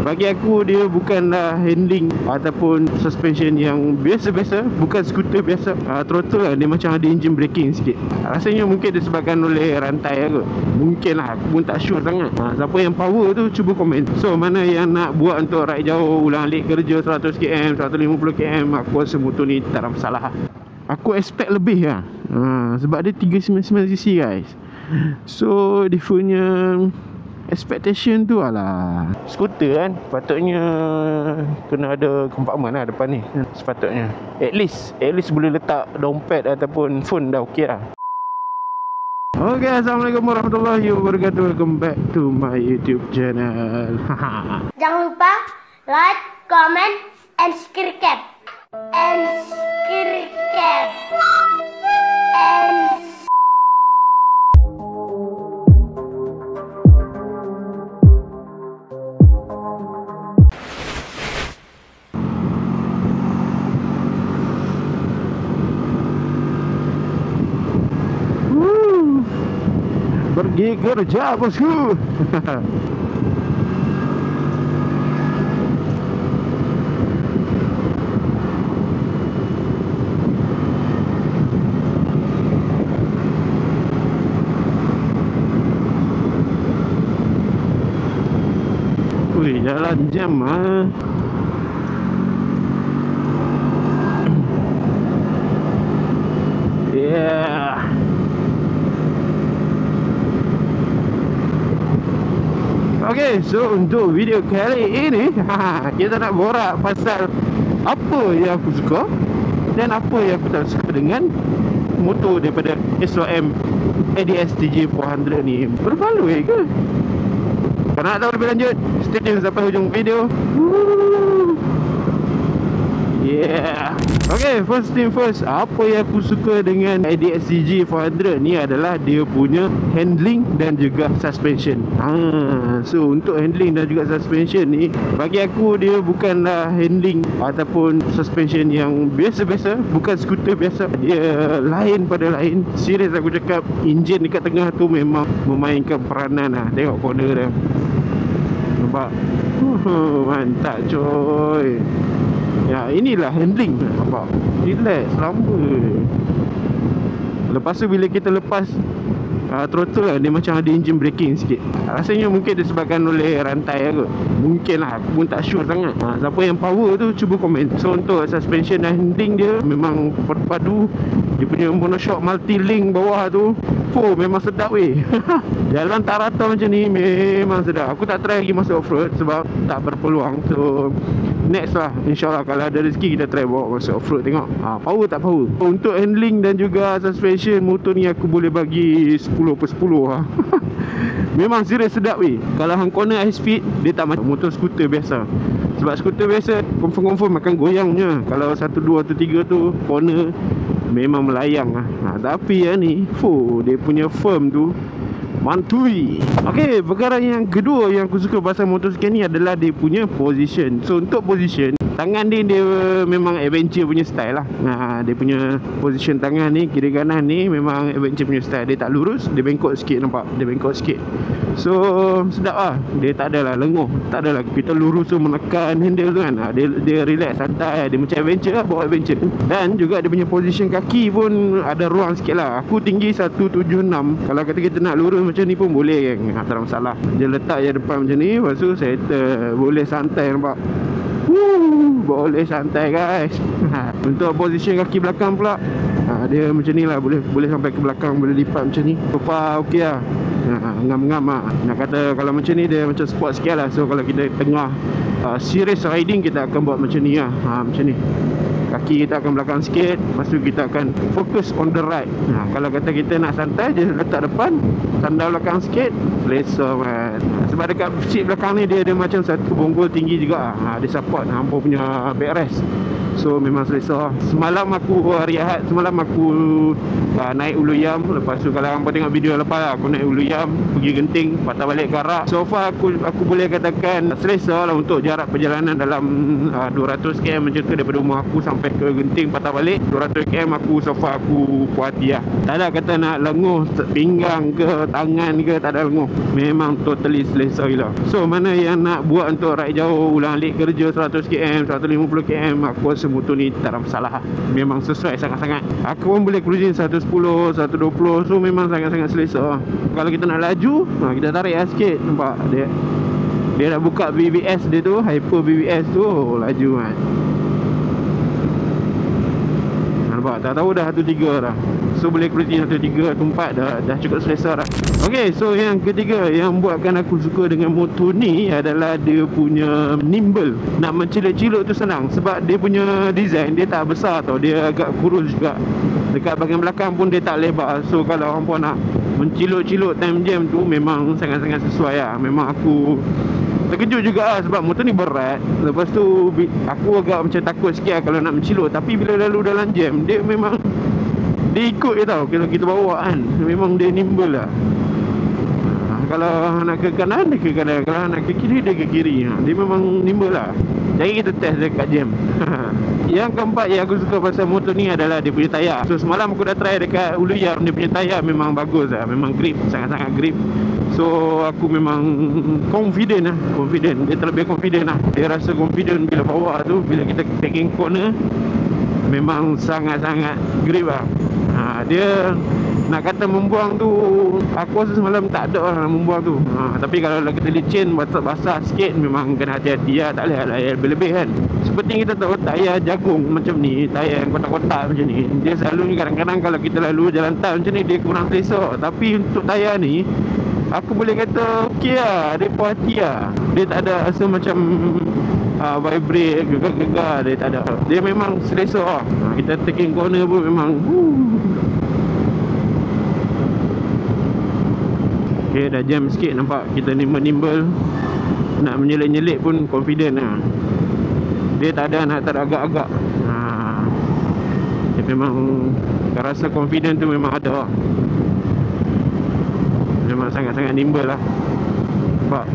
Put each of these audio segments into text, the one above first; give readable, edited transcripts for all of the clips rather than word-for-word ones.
Bagi aku dia bukanlah handling ataupun suspension yang biasa-biasa, bukan skuter biasa. Throttle lah, dia macam ada engine braking sikit. Rasanya mungkin disebabkan oleh rantai aku. Mungkin lah, aku pun tak sure sangat. Siapa yang power tu cuba komen. So mana yang nak buat untuk ride jauh, ulang alik kerja 100 km, 150 km, aku rasa motor ni tak ada masalah. Aku expect lebih lah. Sebab dia 399cc guys. So dia punya expectation tu alah, skuter kan, patutnya kena ada compartment lah depan ni. Sepatutnya At least boleh letak dompet ataupun phone dah okey lah. Okay, Assalamualaikum warahmatullahi wabarakatuh. Welcome back to my YouTube channel. Jangan lupa like, comment, and subscribe. Pergi kerja bosku. Wih, jalan jam ah. Yeah. Okay, so untuk video kali ini kita nak borak pasal apa yang aku suka dan apa yang aku tak suka dengan motor daripada SOM ADS TJ400 ni. Berbaloi ke? Kalau nak tahu lebih lanjut, stay tune sampai hujung video. Yeah. Okay, first thing first, apa yang aku suka dengan ADS TJ400 ni adalah dia punya handling dan juga suspension. So untuk handling dan juga suspension ni, bagi aku dia bukanlah handling ataupun suspension yang biasa-biasa, bukan skuter biasa. Dia lain pada lain. Serius aku cakap, enjin dekat tengah tu memang memainkan peranan lah. Tengok corner dia, nampak? Mantap coy. Ya, inilah handling. Nampak? Relax, lambat. Lepas tu bila kita lepas throttle lah, dia macam ada engine braking sikit. Rasanya mungkin disebabkan oleh rantai aku. Mungkin lah, aku pun tak sure sangat. Siapa yang power tu cuba komen. So untuk suspension dan handling dia memang perpadu. Dia punya monoshock multi-link bawah tu, memang sedap weh. Jalan tak rata macam ni memang sedap. Aku tak try lagi masuk off-road sebab tak berpeluang. So next lah, InsyaAllah kalau ada rezeki kita try bawa masuk off-road, tengok power tak power. Untuk handling dan juga suspension, motor ni aku boleh bagi 10/10 lah. Memang serius sedap weh. Kalau hang corner high speed, dia tak macam motor skuter biasa. Sebab skuter biasa confirm makan goyang punya. Kalau 1, 2 atau 3 tu corner memang melayang lah. Tapi yang ni dia punya firm tu mantui. Okay, perkara yang kedua yang aku suka pasal motosikal ni adalah dia punya position. So untuk position, tangan dia memang adventure punya style lah. Dia punya position tangan ni, kiri kanan ni memang adventure punya style. Dia tak lurus, dia bengkok sikit, nampak? Dia bengkok sikit. So sedap lah. Dia tak adalah lenguh, tak adalah kita lurus tu menekan handle tu kan. Dia relax, santai. Dia macam adventure lah, bawa adventure. Dan juga dia punya position kaki pun ada ruang sikit lah. Aku tinggi 176. Kalau kata kita nak lurus macam ni pun boleh kan, tak ada masalah. Dia letak je depan macam ni, lepas tu settle. Boleh santai, nampak? Boleh santai guys. Untuk position kaki belakang pula, dia macam ni lah. Boleh sampai ke belakang, boleh lipat macam ni. Sofa okey lah. Ngam-ngam lah. Nak kata kalau macam ni dia macam sport sikit lah. So kalau kita tengah serious riding, kita akan buat macam ni lah. Macam ni. Kaki kita akan belakang sikit, lepas tu kita akan fokus on the right. Kalau kata kita nak santai, dia letak depan, sandal belakang sikit, selesa man. Sebab dekat seat belakang ni dia ada macam satu bonggol tinggi juga. Dia support hampa punya backrest. So memang selesa. Semalam aku rehat, semalam aku naik Ulu Yam. Lepas tu kalau hampa tengok video lepas lah, aku naik Ulu Yam, pergi Genting, patah balik Karak. So far aku boleh katakan selesa lah untuk jarak perjalanan dalam 200 km macam tu, daripada rumah aku sampai ke Genting patah balik 200 km. Aku so far aku puas hati lah. Tak ada kata nak lenguh pinggang ke tangan ke, tak ada lenguh. Memang totally selesa gila. So mana yang nak buat untuk ride jauh, ulang alik kerja 100 km, 150 km, aku rasa motor ni tak ada masalah. Memang sesuai sangat-sangat. Aku pun boleh cruising 110, 120. So memang sangat-sangat selesa. Kalau kita nak laju, kita tarik lah sikit. Nampak dia dah buka BBS dia tu, hyper BBS tu, laju kan. Nampak, tak tahu dah 1.3 dah. So boleh cruising 1.3, 1.4 dah cukup selesa dah. Okay, so yang ketiga yang buatkan aku suka dengan motor ni adalah dia punya nimble. Nak mencilut-cilut tu senang sebab dia punya design dia tak besar tau, dia agak kurus juga. Dekat bahagian belakang pun dia tak lebar. So kalau hampa nak mencilut-cilut time jam tu memang sangat-sangat sesuai lah. Memang aku terkejut juga lah sebab motor ni berat. Lepas tu aku agak macam takut sikit lah kalau nak mencilut. Tapi bila lalu dalam jam, dia memang dia ikut je tau. Kalau kita bawa kan, memang dia nimble lah. Kalau nak ke kanan, dia ke kanan. Kalau nak ke kiri, dia ke kiri. Dia memang nimble lah. Jadi kita test dekat jam. Yang keempat yang aku suka pasal motor ni adalah dia punya tayar. So semalam aku dah try dekat Ulu Yam, dia punya tayar memang bagus lah. Memang grip, sangat-sangat grip. So aku memang confident lah. Dia terlebih confident lah. Dia rasa confident bila bawa tu. Bila kita taking corner, memang sangat-sangat grip lah. Dia nak kata membuang tu, aku rasa semalam tak ada orang nak membuang tu. Tapi kalau kita licin, basah sikit, memang kena hati-hati lah. Tak boleh lah lebih-lebih kan. Seperti kita tahu tayar jagung macam ni, tayar yang kotak-kotak macam ni, dia selalu kadang-kadang kalau kita lalu jalan tol macam ni, dia kurang selesa. Tapi untuk tayar ni, aku boleh kata okey lah. Dia puas hati lah. Dia tak ada rasa macam vibrate, gegar-gegar. Dia tak ada. Dia memang selesa lah. Kita taking corner pun memang okay, dah jam sikit nampak. Kita nimble. Nak menyelit-nyelit pun confident lah. Dia tak ada nak teragak-agak. Dia memang rasa confident tu memang ada. Memang sangat-sangat nimble lah. Nampak.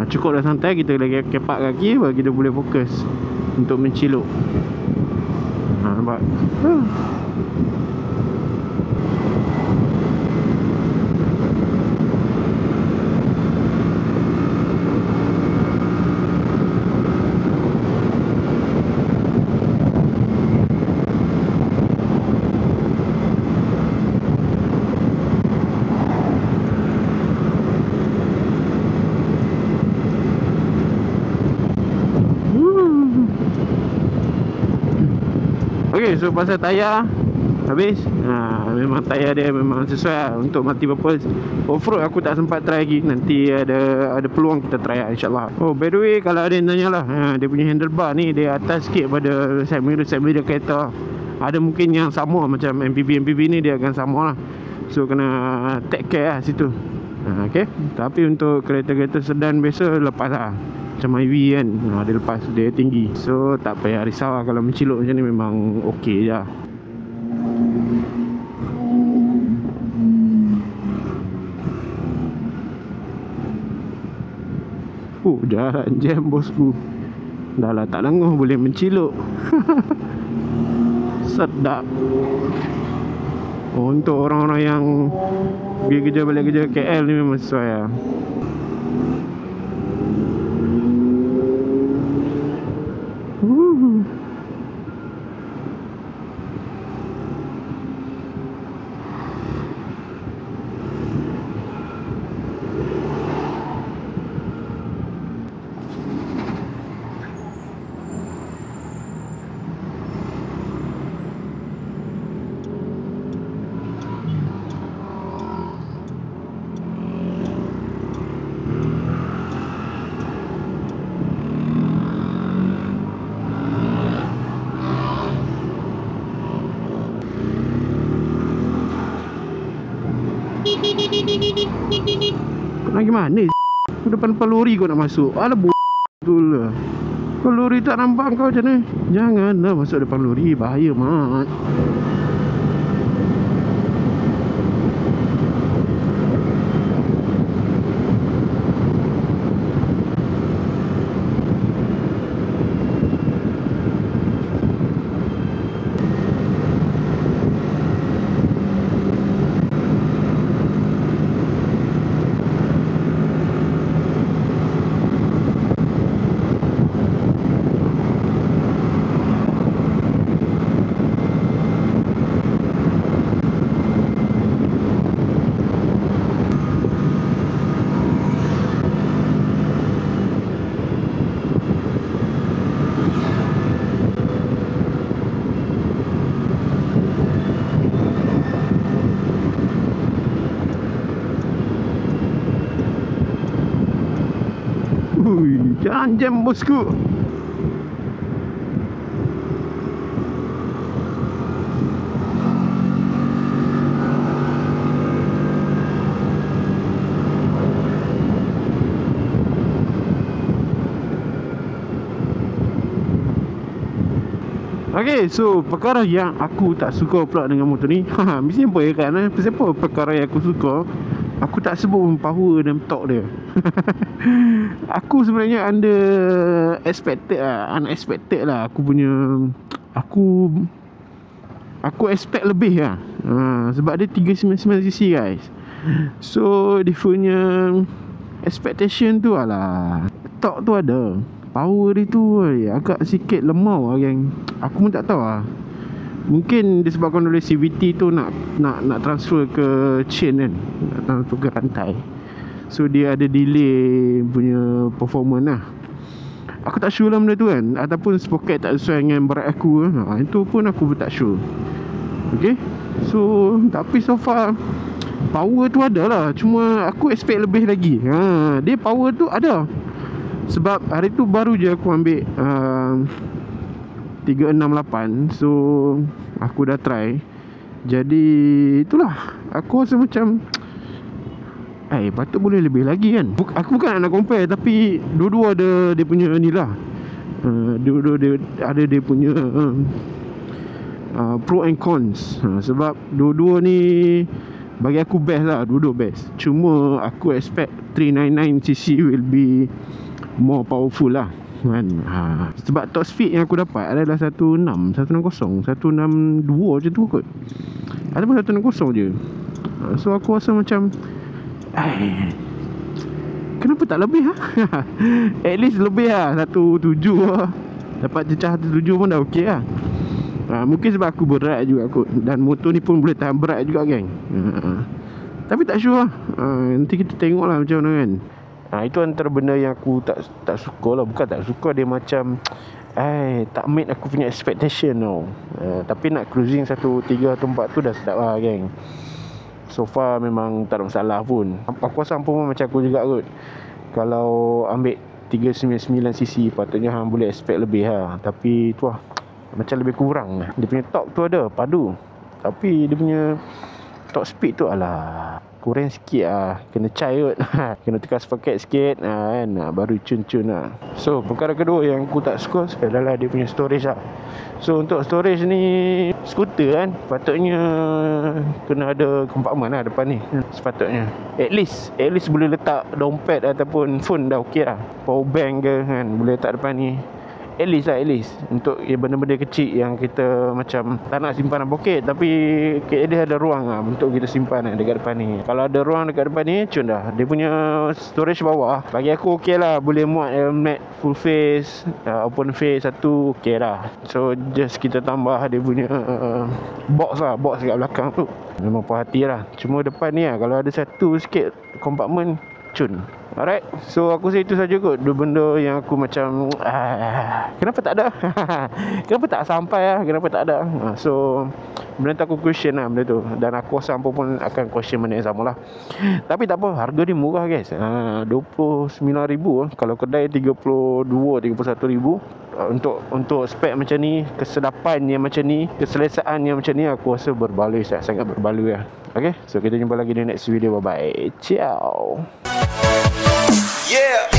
Cukup dah santai, kita lagi kepak kaki baru kita boleh fokus untuk menciluk. Nampak? Okay, so pasal tayar habis. Memang tayar dia memang sesuai lah untuk multi purpose. Off-road aku tak sempat try lagi. Nanti ada peluang kita try lah, insyaAllah. Oh, by the way, kalau ada yang tanya lah, dia punya handlebar ni dia atas sikit pada side mirror kereta. Ada mungkin yang sama macam MPV ni, dia akan sama lah. So kena take care lah situ. Okay. Tapi untuk kereta-kereta sedan biasa lepas lah. Macam IV kan, dia lepas, dia tinggi. So tak payah risau lah. Kalau menciluk macam ni memang okey je. Jalan jam bosku. Dah lah tak lenguh, boleh menciluk. Sedap. Untuk orang-orang yang pergi kerja balik kerja KL ni memang sesuai lah. Kau nak pergi mana? Depan lori kau nak masuk. Alah betul lah. Kau lori tak nampak kau macam mana? Janganlah masuk depan lori. Bahaya mat. Jangan jam bosku. Okay, so perkara yang aku tak suka pula dengan motor ni, mesti apa ya kan? Siapa perkara yang aku suka? Aku tak sebut power dan torque dia. Aku sebenarnya unexpected lah. Aku expect lebih lah. Sebab dia 399cc guys. So dia punya expectation tu alah, torque tu ada, power dia tu agak sikit lemau lah geng. Aku pun tak tahu lah. Mungkin disebabkan oleh CVT tu nak transfer ke chain kan, nak transfer ke rantai. So dia ada delay punya performance lah. Aku tak sure lah benda tu kan. Ataupun sprocket tak sesuai dengan berat aku. Itu pun aku tak sure. Okay. So tapi so far power tu ada lah. Cuma aku expect lebih lagi. Dia power tu ada. Sebab hari tu baru je aku ambil 368. So aku dah try. Jadi itulah, aku rasa macam patut boleh lebih lagi kan. Aku bukan nak compare, tapi dua-dua ada dia punya ni lah. Dua-dua dia ada dia punya pro and cons. Sebab dua-dua ni bagi aku best lah. Dua-dua best. Cuma aku expect 399cc will be more powerful lah kan. Sebab top speed yang aku dapat adalah 160, 162 macam tu kot, ataupun 160 je. So aku rasa macam kenapa tak lebih at least lebih 17 lah. Dapat cecah 17 pun dah okey lah. Mungkin sebab aku berat juga kot, dan motor ni pun boleh tahan berat juga geng. Tapi tak sure lah. Nanti kita tengok lah macam mana kan. Itu antara benda yang aku tak suka lah. Bukan tak suka, dia macam tak meet aku punya expectation tau. Tapi nak cruising 1.3 atau 4 tu dah sedap lah geng. So far memang tak ada masalah pun. Aku rasa pun macam aku juga kot. Kalau ambil 399cc patutnya boleh expect lebih lah. Tapi tu lah, macam lebih kurang. Dia punya torque tu ada, padu. Tapi dia punya torque speed tu alah, kurang sikit lah. Kena cai kot. Kena tukar sprocket sikit kan, baru cun-cun lah. So perkara kedua yang aku tak suka adalah dia punya storage lah. So untuk storage ni, skuter kan patutnya kena ada compartment lah depan ni. Sepatutnya At least boleh letak dompet ataupun phone dah okey lah. Power bank ke kan, boleh letak depan ni. At least untuk benda-benda kecil yang kita macam tak nak simpan dalam poket, tapi dia ada ruang lah untuk kita simpan dekat depan ni. Kalau ada ruang dekat depan ni, cun dah. Dia punya storage bawah bagi aku okey lah. Boleh muat helmet full face, open face satu, okey lah. So just kita tambah dia punya box lah, box kat belakang tu. Memang puas hati lah. Cuma depan ni lah, kalau ada satu sikit compartment, cun. Alright, so aku rasa itu saja kot dua benda yang aku macam kenapa tak ada. Kenapa tak sampai lah, kenapa tak ada. So benda tu aku question lah benda tu. Dan aku rasa apa pun akan question benda yang sama lah. Tapi tak apa, harga dia murah guys. 29,000 kalau kedai 32-31,000. untuk spek macam ni, kesedapan yang macam ni, keselesaan yang macam ni, aku rasa berbaloi, sangat berbaloi lah. Okay, so kita jumpa lagi di next video. Bye bye, ciao. Yeah.